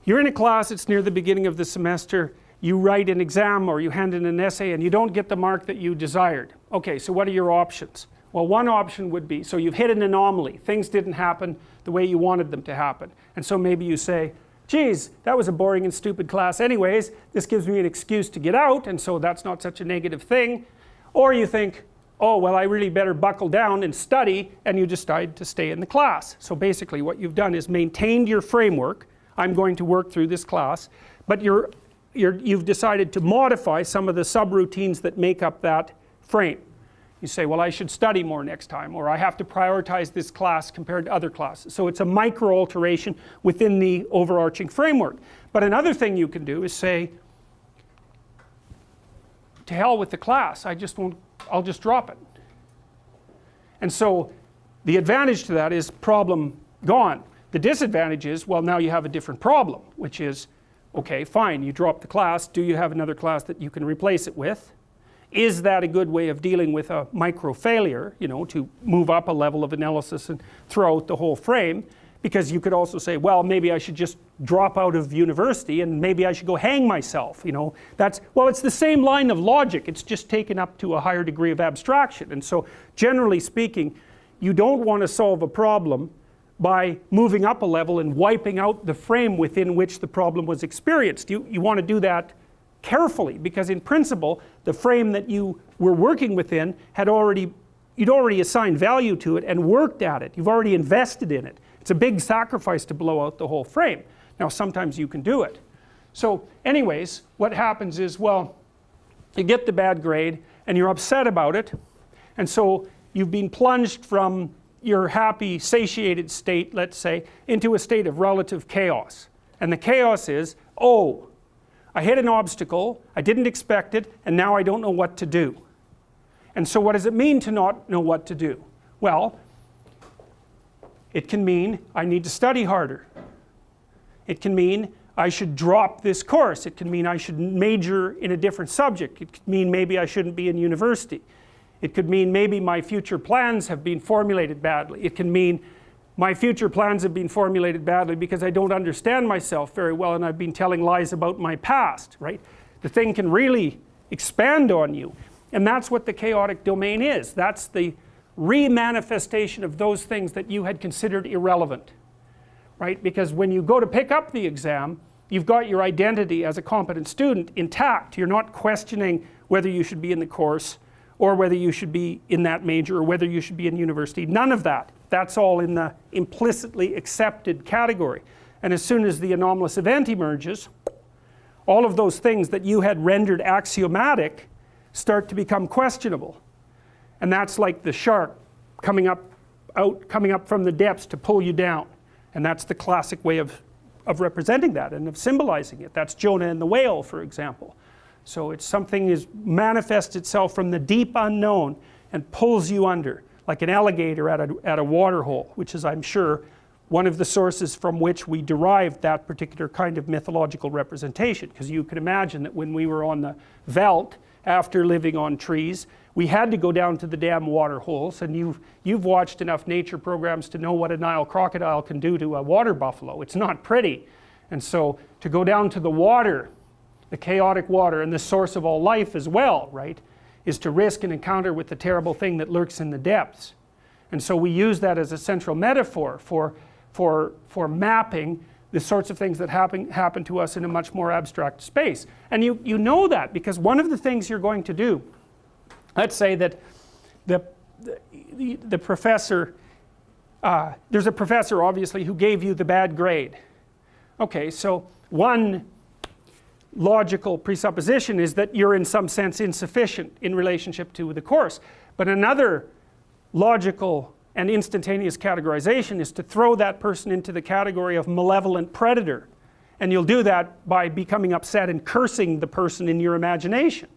You're in a class, it's near the beginning of the semester, you write an exam or you hand in an essay and you don't get the mark that you desired. Okay, so what are your options? Well, one option would be, so you've hit an anomaly, things didn't happen the way you wanted them to happen, and so maybe you say, geez, that was a boring and stupid class anyways, this gives me an excuse to get out, and so that's not such a negative thing. Or you think, oh well, I really better buckle down and study, and you decide to stay in the class. So basically what you've done is maintained your framework. I'm going to work through this class, but you've decided to modify some of the subroutines that make up that frame. You say, well, I should study more next time, or I have to prioritize this class compared to other classes. So it's a micro alteration within the overarching framework. But another thing you can do is say, to hell with the class, I'll just drop it. And so the advantage to that is problem gone. The disadvantage is, well, now you have a different problem, which is, okay, fine, you drop the class, do you have another class that you can replace it with? Is that a good way of dealing with a micro failure, you know, to move up a level of analysis and throw out the whole frame? Because you could also say, well, maybe I should just drop out of university and maybe I should go hang myself, you know. Well, it's the same line of logic, it's just taken up to a higher degree of abstraction. And so generally speaking, you don't want to solve a problem by moving up a level and wiping out the frame within which the problem was experienced. You want to do that carefully, because in principle the frame that you were working within you'd already assigned value to it and worked at it. You've already invested in it. It's a big sacrifice to blow out the whole frame. Now sometimes you can do it. So anyways, what happens is, well, you get the bad grade and you're upset about it, and so you've been plunged from your happy, satiated state, let's say, into a state of relative chaos. And the chaos is, oh, I hit an obstacle, I didn't expect it, and now I don't know what to do. And so what does it mean to not know what to do? Well, it can mean I need to study harder. It can mean I should drop this course. It can mean I should major in a different subject. It could mean maybe I shouldn't be in university. It could mean maybe my future plans have been formulated badly. It can mean my future plans have been formulated badly because I don't understand myself very well and I've been telling lies about my past, right? The thing can really expand on you. And that's what the chaotic domain is. That's the remanifestation of those things that you had considered irrelevant, right? Because when you go to pick up the exam, you've got your identity as a competent student intact. You're not questioning whether you should be in the course or whether you should be in that major or whether you should be in university. None of that. That's all in the implicitly accepted category. And as soon as the anomalous event emerges, all of those things that you had rendered axiomatic start to become questionable. And that's like the shark coming up from the depths to pull you down. And that's the classic way of representing that and of symbolizing it. That's Jonah and the whale, for example. So it's something is manifests itself from the deep unknown and pulls you under, like an alligator at a water hole, which is, I'm sure, one of the sources from which we derived that particular kind of mythological representation. Because you can imagine that when we were on the veldt, after living on trees, we had to go down to the damn water holes, and you've watched enough nature programs to know what a Nile crocodile can do to a water buffalo. It's not pretty. And so to go down to the water, the chaotic water, and the source of all life as well, right, is to risk an encounter with the terrible thing that lurks in the depths. And so we use that as a central metaphor for mapping the sorts of things that happen to us in a much more abstract space. And you know that because one of the things you're going to do, let's say that the professor, there's a professor obviously who gave you the bad grade. Okay, so one logical presupposition is that you're in some sense insufficient in relationship to the course. But another logical and instantaneous categorization is to throw that person into the category of malevolent predator. And you'll do that by becoming upset and cursing the person in your imagination.